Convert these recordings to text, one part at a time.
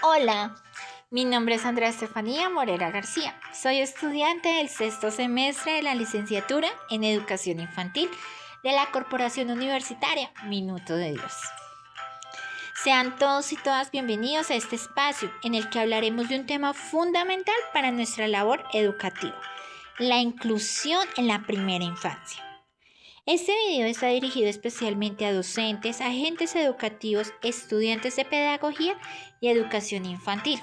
Hola, mi nombre es Andrea Estefanía Morera García. Soy estudiante del sexto semestre de la licenciatura en Educación Infantil de la Corporación Universitaria Minuto de Dios. Sean todos y todas bienvenidos a este espacio en el que hablaremos de un tema fundamental para nuestra labor educativa, la inclusión en la primera infancia. Este video está dirigido especialmente a docentes, agentes educativos, estudiantes de pedagogía y educación infantil,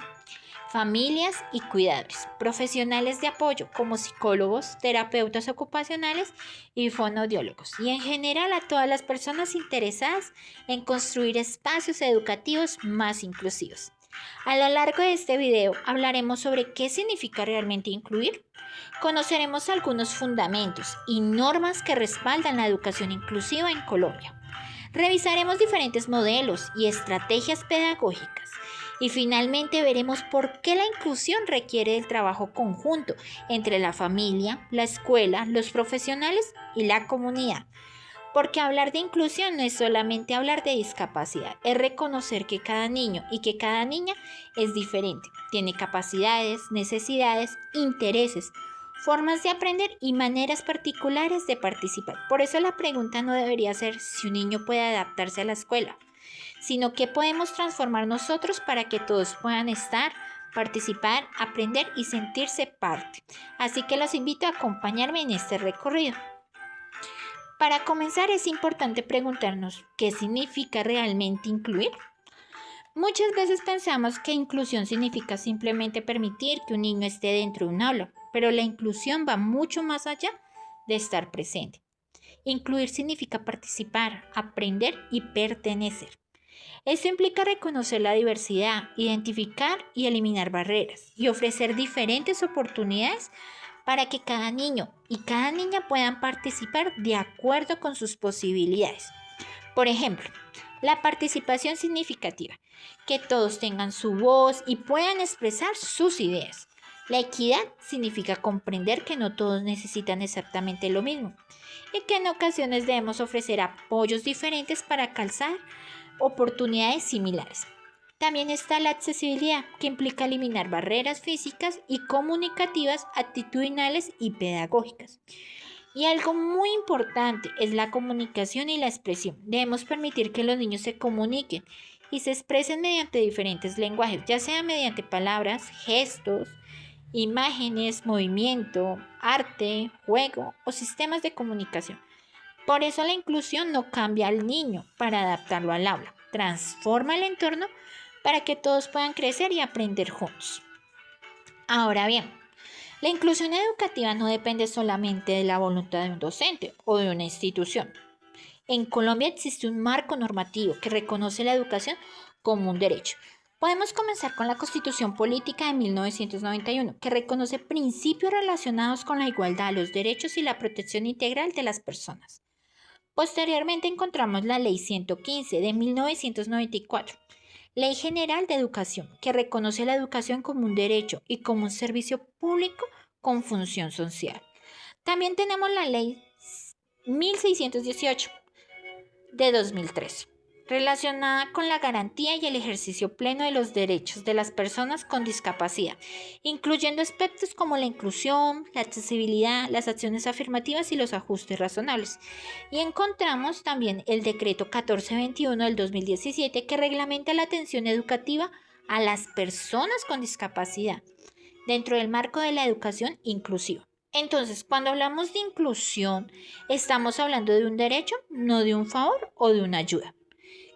familias y cuidadores, profesionales de apoyo como psicólogos, terapeutas ocupacionales y fonoaudiólogos, y en general a todas las personas interesadas en construir espacios educativos más inclusivos. A lo largo de este video hablaremos sobre qué significa realmente incluir. Conoceremos algunos fundamentos y normas que respaldan la educación inclusiva en Colombia. Revisaremos diferentes modelos y estrategias pedagógicas. Y finalmente veremos por qué la inclusión requiere del trabajo conjunto entre la familia, la escuela, los profesionales y la comunidad. Porque hablar de inclusión no es solamente hablar de discapacidad, es reconocer que cada niño y que cada niña es diferente, tiene capacidades, necesidades, intereses, formas de aprender y maneras particulares de participar. Por eso la pregunta no debería ser si un niño puede adaptarse a la escuela, sino qué podemos transformar nosotros para que todos puedan estar, participar, aprender y sentirse parte. Así que los invito a acompañarme en este recorrido. Para comenzar es importante preguntarnos qué significa realmente incluir. Muchas veces pensamos que inclusión significa simplemente permitir que un niño esté dentro de un aula, pero la inclusión va mucho más allá de estar presente. Incluir significa participar, aprender y pertenecer. Esto implica reconocer la diversidad, identificar y eliminar barreras y ofrecer diferentes oportunidades para que cada niño y cada niña puedan participar de acuerdo con sus posibilidades. Por ejemplo, la participación significativa, que todos tengan su voz y puedan expresar sus ideas. La equidad significa comprender que no todos necesitan exactamente lo mismo y que en ocasiones debemos ofrecer apoyos diferentes para calzar oportunidades similares. También está la accesibilidad, que implica eliminar barreras físicas y comunicativas, actitudinales y pedagógicas. Y algo muy importante es la comunicación y la expresión. Debemos permitir que los niños se comuniquen y se expresen mediante diferentes lenguajes, ya sea mediante palabras, gestos, imágenes, movimiento, arte, juego o sistemas de comunicación. Por eso la inclusión no cambia al niño para adaptarlo al aula, transforma el entorno para que todos puedan crecer y aprender juntos. Ahora bien, la inclusión educativa no depende solamente de la voluntad de un docente o de una institución. En Colombia existe un marco normativo que reconoce la educación como un derecho. Podemos comenzar con la Constitución Política de 1991, que reconoce principios relacionados con la igualdad, los derechos y la protección integral de las personas. Posteriormente encontramos la Ley 115 de 1994, Ley General de Educación, que reconoce la educación como un derecho y como un servicio público con función social. También tenemos la Ley 1618 de 2013, relacionada con la garantía y el ejercicio pleno de los derechos de las personas con discapacidad, incluyendo aspectos como la inclusión, la accesibilidad, las acciones afirmativas y los ajustes razonables. Y encontramos también el decreto 1421 del 2017 que reglamenta la atención educativa a las personas con discapacidad dentro del marco de la educación inclusiva. Entonces, cuando hablamos de inclusión, estamos hablando de un derecho, no de un favor o de una ayuda,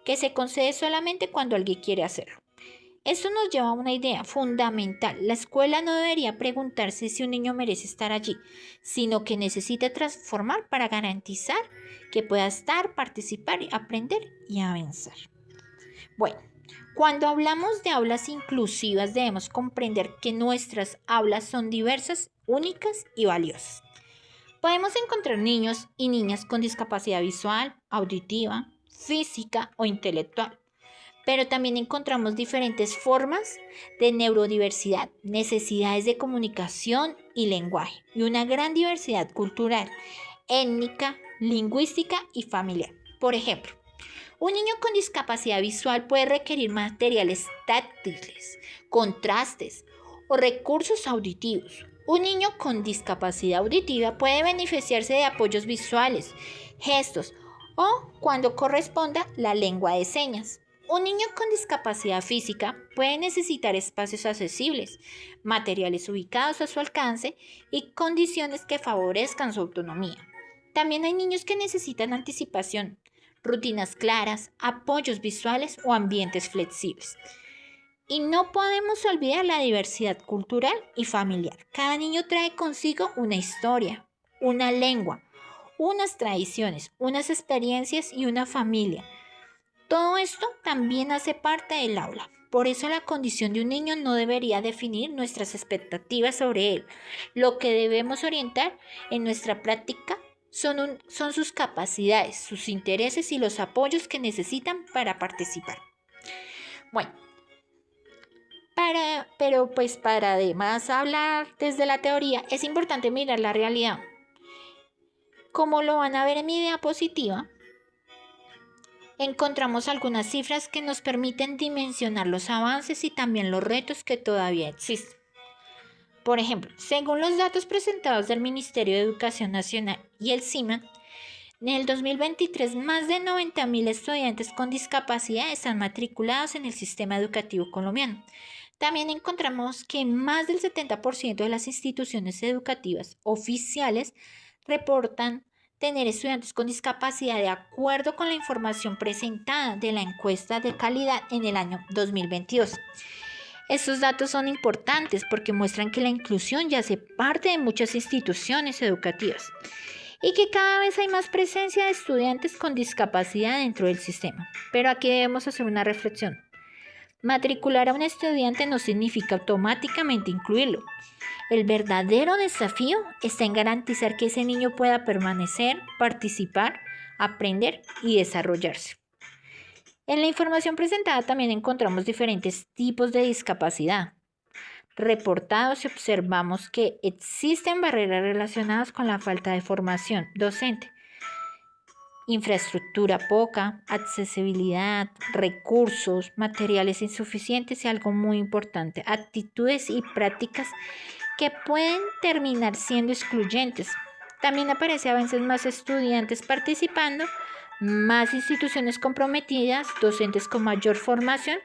que se concede solamente cuando alguien quiere hacerlo. Esto nos lleva a una idea fundamental. La escuela no debería preguntarse si un niño merece estar allí, sino que necesita transformar para garantizar que pueda estar, participar, aprender y avanzar. Bueno, cuando hablamos de aulas inclusivas debemos comprender que nuestras aulas son diversas, únicas y valiosas. Podemos encontrar niños y niñas con discapacidad visual, auditiva, física o intelectual, pero también encontramos diferentes formas de neurodiversidad, necesidades de comunicación y lenguaje, y una gran diversidad cultural, étnica, lingüística y familiar. Por ejemplo, Un niño con discapacidad visual puede requerir materiales táctiles, contrastes o recursos auditivos. Un niño con discapacidad auditiva puede beneficiarse de apoyos visuales, gestos o, cuando corresponda, la lengua de señas. Un niño con discapacidad física puede necesitar espacios accesibles, materiales ubicados a su alcance y condiciones que favorezcan su autonomía. También hay niños que necesitan anticipación, rutinas claras, apoyos visuales o ambientes flexibles. Y no podemos olvidar la diversidad cultural y familiar. Cada niño trae consigo una historia, una lengua, unas tradiciones, unas experiencias y una familia. Todo esto también hace parte del aula. Por eso la condición de un niño no debería definir nuestras expectativas sobre él. Lo que debemos orientar en nuestra práctica son sus capacidades, sus intereses y los apoyos que necesitan para participar. Bueno, para además hablar desde la teoría, es importante mirar la realidad. Como lo van a ver en mi diapositiva, encontramos algunas cifras que nos permiten dimensionar los avances y también los retos que todavía existen. Por ejemplo, según los datos presentados del Ministerio de Educación Nacional y el CIMAN, en el 2023 más de 90.000 estudiantes con discapacidad están matriculados en el sistema educativo colombiano. También encontramos que más del 70% de las instituciones educativas oficiales reportan tener estudiantes con discapacidad de acuerdo con la información presentada de la encuesta de calidad en el año 2022. Estos datos son importantes porque muestran que la inclusión ya hace parte de muchas instituciones educativas y que cada vez hay más presencia de estudiantes con discapacidad dentro del sistema. Pero aquí debemos hacer una reflexión. Matricular a un estudiante no significa automáticamente incluirlo. El verdadero desafío está en garantizar que ese niño pueda permanecer, participar, aprender y desarrollarse. En la información presentada también encontramos diferentes tipos de discapacidad reportados y observamos que existen barreras relacionadas con la falta de formación docente, infraestructura poca, accesibilidad, recursos, materiales insuficientes y algo muy importante, actitudes y prácticas que pueden terminar siendo excluyentes. También aparece a veces más estudiantes participando, más instituciones comprometidas, docentes con mayor formación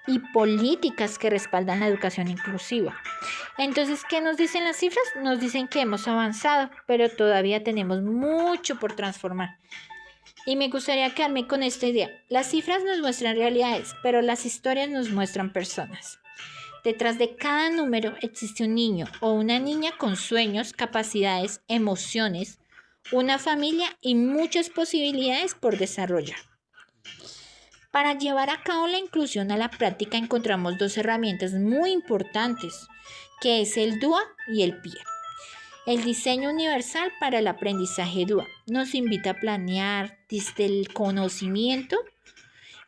y políticas que respaldan la educación inclusiva. Entonces, ¿qué nos dicen las cifras? Nos dicen que hemos avanzado, pero todavía tenemos mucho por transformar. Y me gustaría quedarme con esta idea. Las cifras nos muestran realidades, pero las historias nos muestran personas. Detrás de cada número existe un niño o una niña con sueños, capacidades, emociones, una familia y muchas posibilidades por desarrollar. Para llevar a cabo la inclusión a la práctica encontramos dos herramientas muy importantes, que es el DUA y el PIA. El diseño universal para el aprendizaje DUA nos invita a planear desde el conocimiento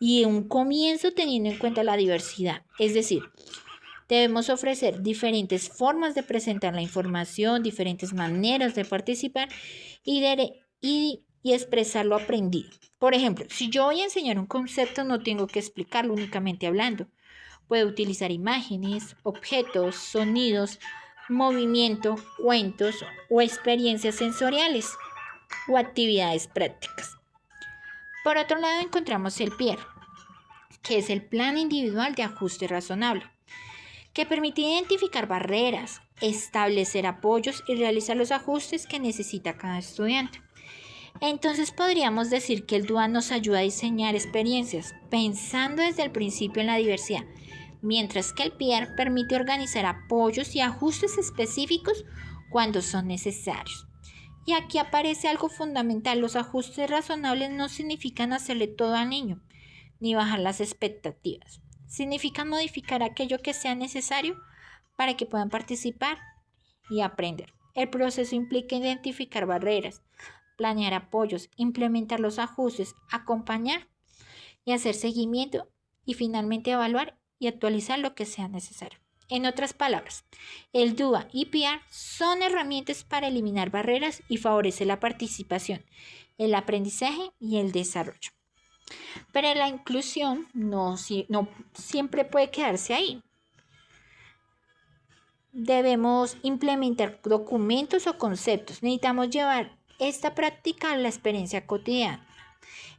y un comienzo teniendo en cuenta la diversidad. Es decir, debemos ofrecer diferentes formas de presentar la información, diferentes maneras de participar y expresar lo aprendido. Por ejemplo, si yo voy a enseñar un concepto, no tengo que explicarlo únicamente hablando. Puedo utilizar imágenes, objetos, sonidos, movimiento, cuentos o experiencias sensoriales o actividades prácticas. Por otro lado, encontramos el PIER, que es el Plan Individual de Ajuste Razonable, que permite identificar barreras, establecer apoyos y realizar los ajustes que necesita cada estudiante. Entonces podríamos decir que el DUA nos ayuda a diseñar experiencias pensando desde el principio en la diversidad, mientras que el PIER permite organizar apoyos y ajustes específicos cuando son necesarios. Y aquí aparece algo fundamental: los ajustes razonables no significan hacerle todo al niño, ni bajar las expectativas. Significan modificar aquello que sea necesario para que puedan participar y aprender. El proceso implica identificar barreras, planear apoyos, implementar los ajustes, acompañar y hacer seguimiento y finalmente evaluar y actualizar lo que sea necesario. En otras palabras, el DUA y PIER son herramientas para eliminar barreras y favorecer la participación, el aprendizaje y el desarrollo. Pero la inclusión no siempre puede quedarse ahí. Debemos implementar documentos o conceptos. Necesitamos llevar esta práctica a la experiencia cotidiana.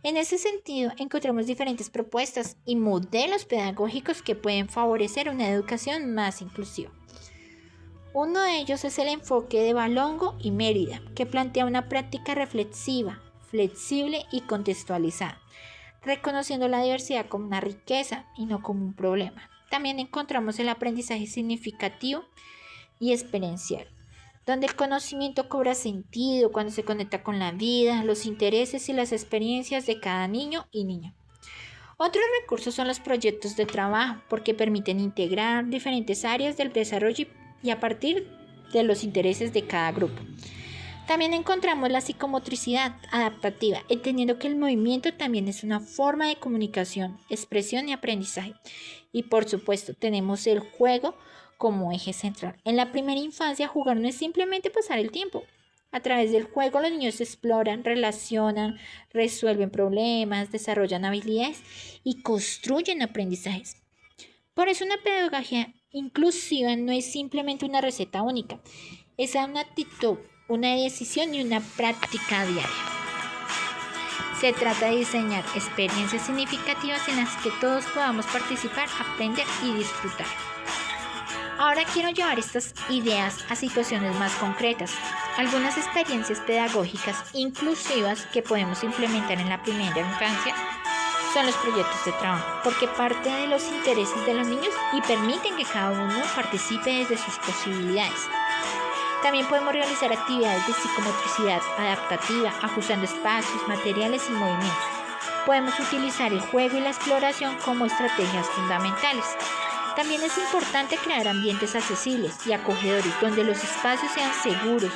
En ese sentido, encontramos diferentes propuestas y modelos pedagógicos que pueden favorecer una educación más inclusiva. Uno de ellos es el enfoque de Balongo y Mérida, que plantea una práctica reflexiva, flexible y contextualizada, reconociendo la diversidad como una riqueza y no como un problema. También encontramos el aprendizaje significativo y experiencial, donde el conocimiento cobra sentido cuando se conecta con la vida, los intereses y las experiencias de cada niño y niña. Otros recursos son los proyectos de trabajo, porque permiten integrar diferentes áreas del desarrollo y a partir de los intereses de cada grupo. También encontramos la psicomotricidad adaptativa, entendiendo que el movimiento también es una forma de comunicación, expresión y aprendizaje. Y por supuesto, tenemos el juego como eje central. En la primera infancia, jugar no es simplemente pasar el tiempo. A través del juego los niños exploran, relacionan, resuelven problemas, desarrollan habilidades y construyen aprendizajes. Por eso una pedagogía inclusiva no es simplemente una receta única, es una actitud, una decisión y una práctica diaria. Se trata de diseñar experiencias significativas en las que todos podamos participar, aprender y disfrutar. Ahora quiero llevar estas ideas a situaciones más concretas. Algunas experiencias pedagógicas inclusivas que podemos implementar en la primera infancia son los proyectos de trabajo, porque parte de los intereses de los niños y permiten que cada uno participe desde sus posibilidades. También podemos realizar actividades de psicomotricidad adaptativa, ajustando espacios, materiales y movimientos. Podemos utilizar el juego y la exploración como estrategias fundamentales. También es importante crear ambientes accesibles y acogedores donde los espacios sean seguros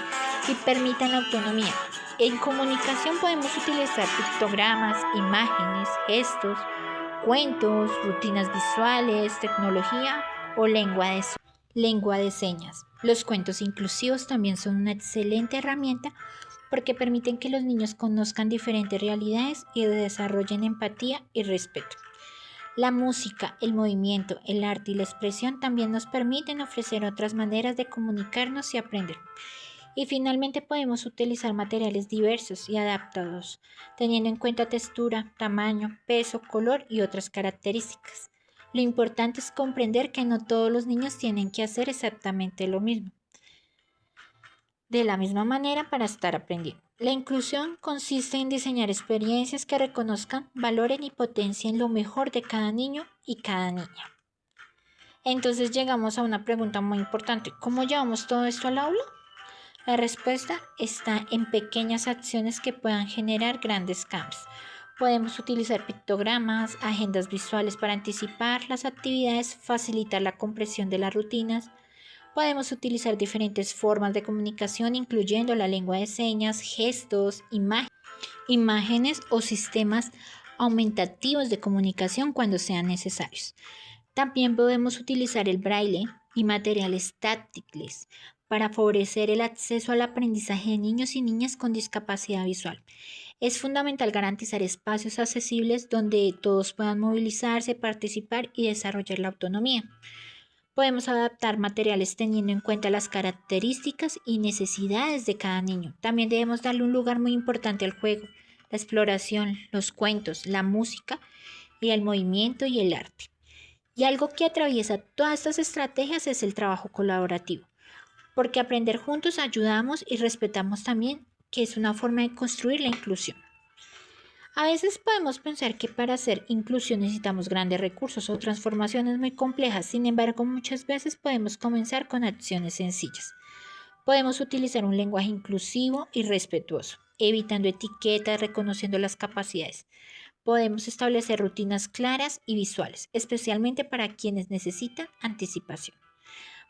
y permitan la autonomía. En comunicación podemos utilizar pictogramas, imágenes, gestos, cuentos, rutinas visuales, tecnología o lengua de señas. Los cuentos inclusivos también son una excelente herramienta porque permiten que los niños conozcan diferentes realidades y desarrollen empatía y respeto. La música, el movimiento, el arte y la expresión también nos permiten ofrecer otras maneras de comunicarnos y aprender. Y finalmente podemos utilizar materiales diversos y adaptados, teniendo en cuenta textura, tamaño, peso, color y otras características. Lo importante es comprender que no todos los niños tienen que hacer exactamente lo mismo, de la misma manera para estar aprendiendo. La inclusión consiste en diseñar experiencias que reconozcan, valoren y potencien lo mejor de cada niño y cada niña. Entonces llegamos a una pregunta muy importante. ¿Cómo llevamos todo esto al aula? La respuesta está en pequeñas acciones que puedan generar grandes cambios. Podemos utilizar pictogramas, agendas visuales para anticipar las actividades, facilitar la comprensión de las rutinas. Podemos utilizar diferentes formas de comunicación, incluyendo la lengua de señas, gestos, imágenes o sistemas aumentativos de comunicación cuando sean necesarios. También podemos utilizar el braille y materiales táctiles para favorecer el acceso al aprendizaje de niños y niñas con discapacidad visual. Es fundamental garantizar espacios accesibles donde todos puedan movilizarse, participar y desarrollar la autonomía. Podemos adaptar materiales teniendo en cuenta las características y necesidades de cada niño. También debemos darle un lugar muy importante al juego, la exploración, los cuentos, la música y el movimiento y el arte. Y algo que atraviesa todas estas estrategias es el trabajo colaborativo, porque aprender juntos ayudamos y respetamos también, que es una forma de construir la inclusión. A veces podemos pensar que para hacer inclusión necesitamos grandes recursos o transformaciones muy complejas, sin embargo muchas veces podemos comenzar con acciones sencillas. Podemos utilizar un lenguaje inclusivo y respetuoso, evitando etiquetas, reconociendo las capacidades. Podemos establecer rutinas claras y visuales, especialmente para quienes necesitan anticipación.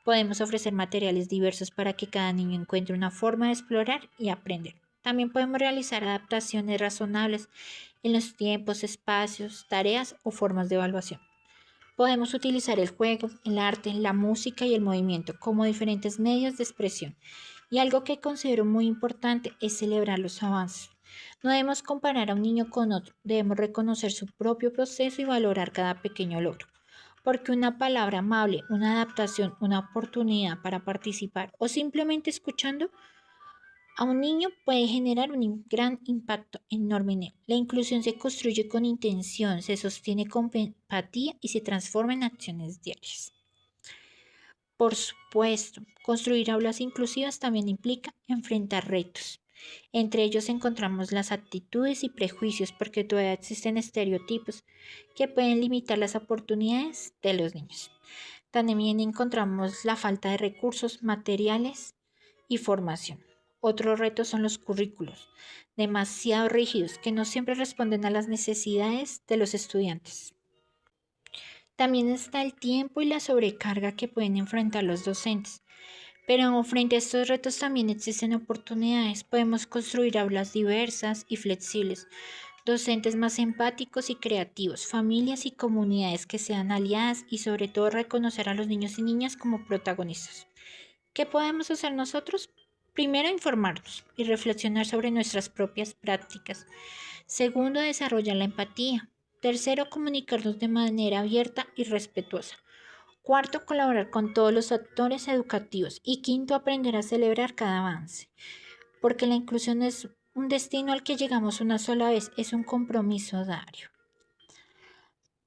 Podemos ofrecer materiales diversos para que cada niño encuentre una forma de explorar y aprender. También podemos realizar adaptaciones razonables en los tiempos, espacios, tareas o formas de evaluación. Podemos utilizar el juego, el arte, la música y el movimiento como diferentes medios de expresión. Y algo que considero muy importante es celebrar los avances. No debemos comparar a un niño con otro, debemos reconocer su propio proceso y valorar cada pequeño logro. Porque una palabra amable, una adaptación, una oportunidad para participar o simplemente escuchando a un niño puede generar un gran impacto enorme en él. La inclusión se construye con intención, se sostiene con empatía y se transforma en acciones diarias. Por supuesto, construir aulas inclusivas también implica enfrentar retos. Entre ellos encontramos las actitudes y prejuicios porque todavía existen estereotipos que pueden limitar las oportunidades de los niños. También encontramos la falta de recursos materiales y formación. Otros retos son los currículos, demasiado rígidos que no siempre responden a las necesidades de los estudiantes. También está el tiempo y la sobrecarga que pueden enfrentar los docentes. Pero frente a estos retos también existen oportunidades. Podemos construir aulas diversas y flexibles, docentes más empáticos y creativos, familias y comunidades que sean aliadas y sobre todo reconocer a los niños y niñas como protagonistas. ¿Qué podemos hacer nosotros? Primero, informarnos y reflexionar sobre nuestras propias prácticas. Segundo, desarrollar la empatía. Tercero, comunicarnos de manera abierta y respetuosa. Cuarto, colaborar con todos los actores educativos. Y quinto, aprender a celebrar cada avance. Porque la inclusión no es un destino al que llegamos una sola vez, es un compromiso diario.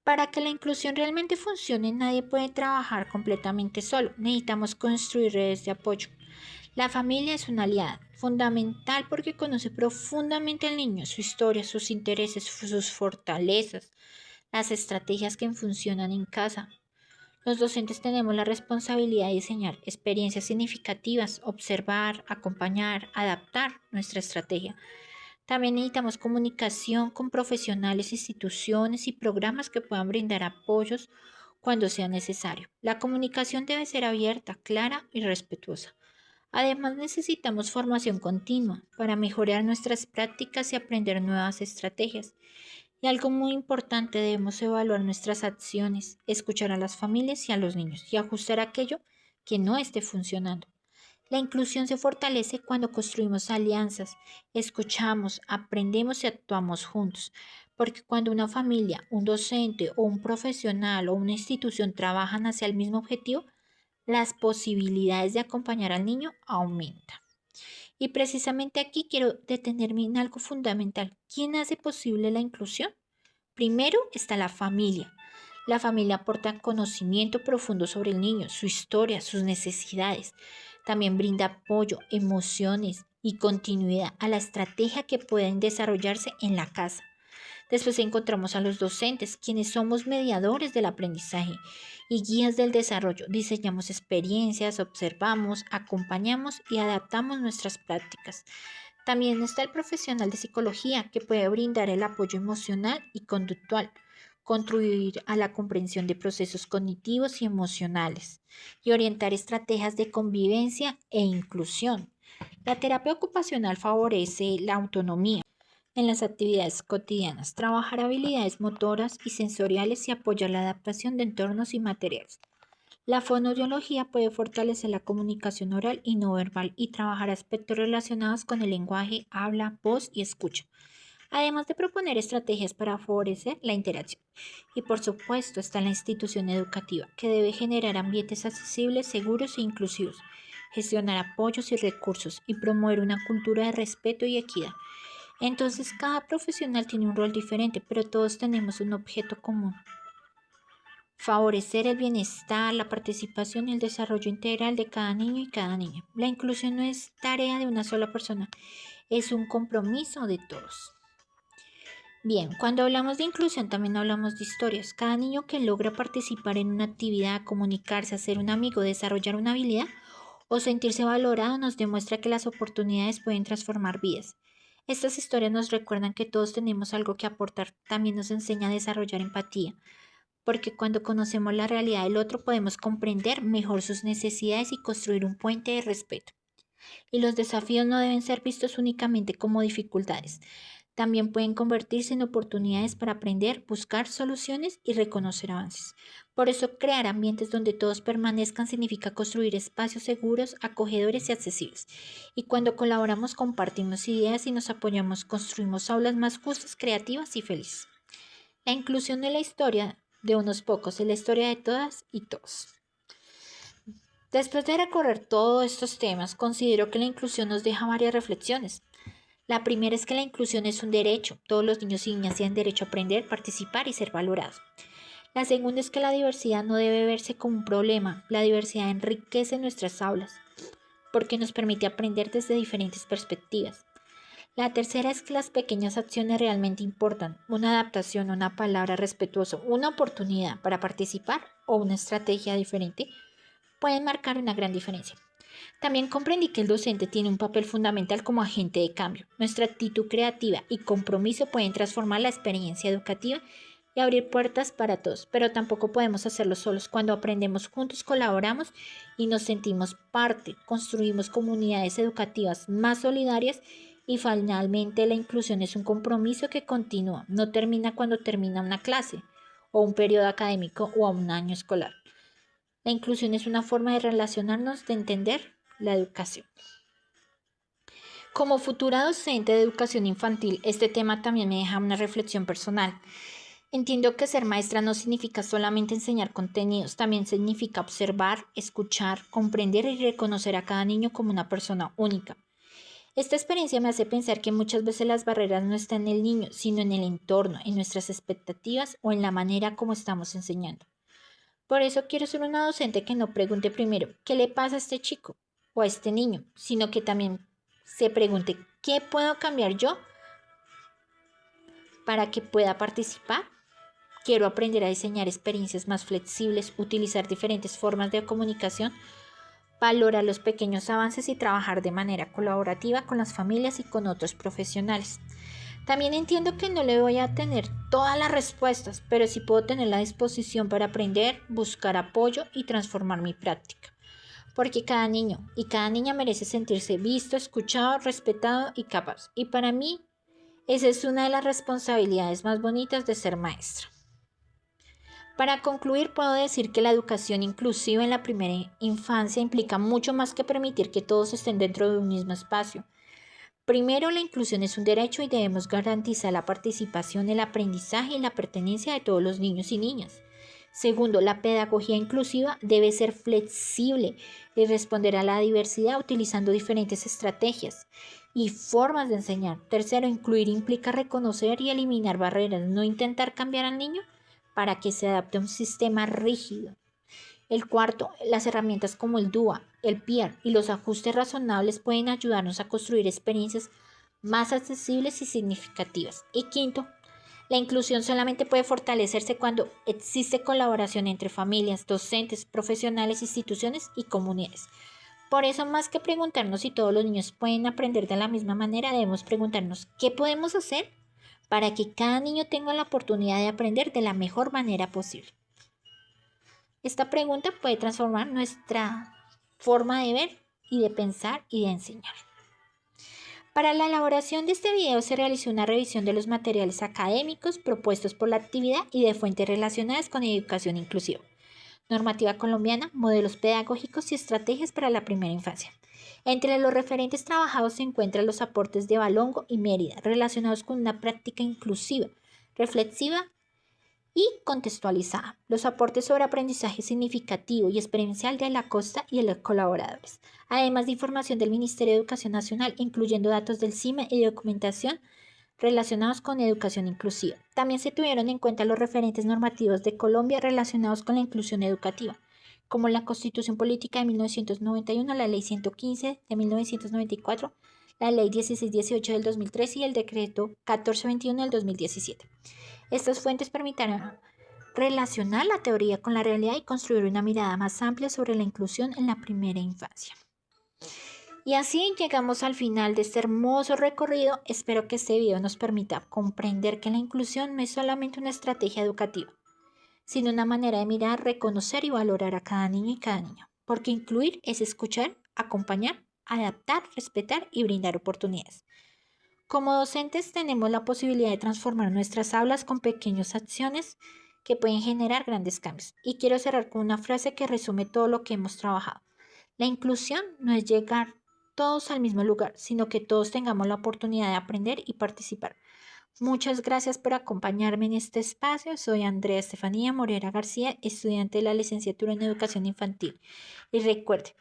Para que la inclusión realmente funcione, nadie puede trabajar completamente solo. Necesitamos construir redes de apoyo. La familia es una aliada fundamental porque conoce profundamente al niño, su historia, sus intereses, sus fortalezas, las estrategias que funcionan en casa. Los docentes tenemos la responsabilidad de diseñar experiencias significativas, observar, acompañar, adaptar nuestra estrategia. También necesitamos comunicación con profesionales, instituciones y programas que puedan brindar apoyos cuando sea necesario. La comunicación debe ser abierta, clara y respetuosa. Además, necesitamos formación continua para mejorar nuestras prácticas y aprender nuevas estrategias. Y algo muy importante, debemos evaluar nuestras acciones, escuchar a las familias y a los niños y ajustar aquello que no esté funcionando. La inclusión se fortalece cuando construimos alianzas, escuchamos, aprendemos y actuamos juntos, porque cuando una familia, un docente o un profesional o una institución trabajan hacia el mismo objetivo, las posibilidades de acompañar al niño aumentan. Y precisamente aquí quiero detenerme en algo fundamental. ¿Quién hace posible la inclusión? Primero está la familia. La familia aporta conocimiento profundo sobre el niño, su historia, sus necesidades. También brinda apoyo, emociones y continuidad a la estrategia que pueden desarrollarse en la casa. Después encontramos a los docentes, quienes somos mediadores del aprendizaje y guías del desarrollo. Diseñamos experiencias, observamos, acompañamos y adaptamos nuestras prácticas. También está el profesional de psicología que puede brindar el apoyo emocional y conductual, contribuir a la comprensión de procesos cognitivos y emocionales y orientar estrategias de convivencia e inclusión. La terapia ocupacional favorece la autonomía en las actividades cotidianas, trabajar habilidades motoras y sensoriales y apoyar la adaptación de entornos y materiales. La fonoaudiología puede fortalecer la comunicación oral y no verbal y trabajar aspectos relacionados con el lenguaje, habla, voz y escucha, además de proponer estrategias para favorecer la interacción. Y por supuesto está la institución educativa, que debe generar ambientes accesibles, seguros e inclusivos, gestionar apoyos y recursos y promover una cultura de respeto y equidad. Entonces, cada profesional tiene un rol diferente, pero todos tenemos un objeto común: favorecer el bienestar, la participación y el desarrollo integral de cada niño y cada niña. La inclusión no es tarea de una sola persona, es un compromiso de todos. Bien, cuando hablamos de inclusión también hablamos de historias. Cada niño que logra participar en una actividad, comunicarse, hacer un amigo, desarrollar una habilidad o sentirse valorado nos demuestra que las oportunidades pueden transformar vidas. Estas historias nos recuerdan que todos tenemos algo que aportar, también nos enseña a desarrollar empatía, porque cuando conocemos la realidad del otro podemos comprender mejor sus necesidades y construir un puente de respeto. Y los desafíos no deben ser vistos únicamente como dificultades, también pueden convertirse en oportunidades para aprender, buscar soluciones y reconocer avances. Por eso, crear ambientes donde todos permanezcan significa construir espacios seguros, acogedores y accesibles. Y cuando colaboramos, compartimos ideas y nos apoyamos, construimos aulas más justas, creativas y felices. La inclusión no es la historia de unos pocos, es la historia de todas y todos. Después de recorrer todos estos temas, considero que la inclusión nos deja varias reflexiones. La primera es que la inclusión es un derecho. Todos los niños y niñas tienen derecho a aprender, participar y ser valorados. La segunda es que la diversidad no debe verse como un problema. La diversidad enriquece nuestras aulas porque nos permite aprender desde diferentes perspectivas. La tercera es que las pequeñas acciones realmente importan. Una adaptación, una palabra respetuosa, una oportunidad para participar o una estrategia diferente pueden marcar una gran diferencia. También comprendí que el docente tiene un papel fundamental como agente de cambio. Nuestra actitud creativa y compromiso pueden transformar la experiencia educativa y abrir puertas para todos, pero tampoco podemos hacerlo solos. Cuando aprendemos juntos, colaboramos y nos sentimos parte, construimos comunidades educativas más solidarias y finalmente la inclusión es un compromiso que continúa, no termina cuando termina una clase o un periodo académico o un año escolar. La inclusión es una forma de relacionarnos, de entender la educación. Como futura docente de educación infantil, este tema también me deja una reflexión personal. Entiendo que ser maestra no significa solamente enseñar contenidos, también significa observar, escuchar, comprender y reconocer a cada niño como una persona única. Esta experiencia me hace pensar que muchas veces las barreras no están en el niño, sino en el entorno, en nuestras expectativas o en la manera como estamos enseñando. Por eso quiero ser una docente que no pregunte primero, ¿qué le pasa a este chico o a este niño? Sino que también se pregunte, ¿qué puedo cambiar yo para que pueda participar? Quiero aprender a diseñar experiencias más flexibles, utilizar diferentes formas de comunicación, valorar los pequeños avances y trabajar de manera colaborativa con las familias y con otros profesionales. También entiendo que no le voy a tener todas las respuestas, pero sí puedo tener la disposición para aprender, buscar apoyo y transformar mi práctica. Porque cada niño y cada niña merece sentirse visto, escuchado, respetado y capaz. Y para mí, esa es una de las responsabilidades más bonitas de ser maestra. Para concluir, puedo decir que la educación inclusiva en la primera infancia implica mucho más que permitir que todos estén dentro de un mismo espacio. Primero, la inclusión es un derecho y debemos garantizar la participación, el aprendizaje y la pertenencia de todos los niños y niñas. Segundo, la pedagogía inclusiva debe ser flexible y responder a la diversidad utilizando diferentes estrategias y formas de enseñar. Tercero, incluir implica reconocer y eliminar barreras, no intentar cambiar al niño para que se adapte a un sistema rígido. El cuarto, las herramientas como el DUA, el PEER y los ajustes razonables pueden ayudarnos a construir experiencias más accesibles y significativas. Y quinto, la inclusión solamente puede fortalecerse cuando existe colaboración entre familias, docentes, profesionales, instituciones y comunidades. Por eso, más que preguntarnos si todos los niños pueden aprender de la misma manera, debemos preguntarnos qué podemos hacer para que cada niño tenga la oportunidad de aprender de la mejor manera posible. Esta pregunta puede transformar nuestra forma de ver y de pensar y de enseñar. Para la elaboración de este video se realizó una revisión de los materiales académicos propuestos por la actividad y de fuentes relacionadas con educación inclusiva, normativa colombiana, modelos pedagógicos y estrategias para la primera infancia. Entre los referentes trabajados se encuentran los aportes de Balongo y Mérida relacionados con una práctica inclusiva, reflexiva y contextualizada. Los aportes sobre aprendizaje significativo y experiencial de la Costa y de los colaboradores, además de información del Ministerio de Educación Nacional, incluyendo datos del CIME y documentación relacionados con educación inclusiva. También se tuvieron en cuenta los referentes normativos de Colombia relacionados con la inclusión educativa, como la Constitución Política de 1991, la Ley 115 de 1994, la Ley 1618 del 2013 y el Decreto 1421 del 2017. Estas fuentes permitieron relacionar la teoría con la realidad y construir una mirada más amplia sobre la inclusión en la primera infancia. Y así llegamos al final de este hermoso recorrido. Espero que este video nos permita comprender que la inclusión no es solamente una estrategia educativa, sino una manera de mirar, reconocer y valorar a cada niño y cada niña. Porque incluir es escuchar, acompañar, adaptar, respetar y brindar oportunidades. Como docentes tenemos la posibilidad de transformar nuestras aulas con pequeñas acciones que pueden generar grandes cambios. Y quiero cerrar con una frase que resume todo lo que hemos trabajado. La inclusión no es llegar todos al mismo lugar, sino que todos tengamos la oportunidad de aprender y participar. Muchas gracias por acompañarme en este espacio. Soy Andrea Estefanía Morera García, estudiante de la licenciatura en Educación Infantil. Y recuerde,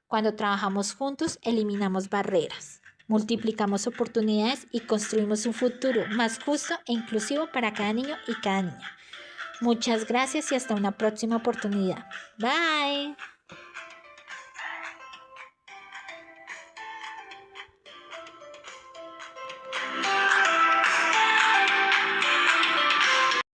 cuando trabajamos juntos, eliminamos barreras, multiplicamos oportunidades y construimos un futuro más justo e inclusivo para cada niño y cada niña. Muchas gracias y hasta una próxima oportunidad. Bye.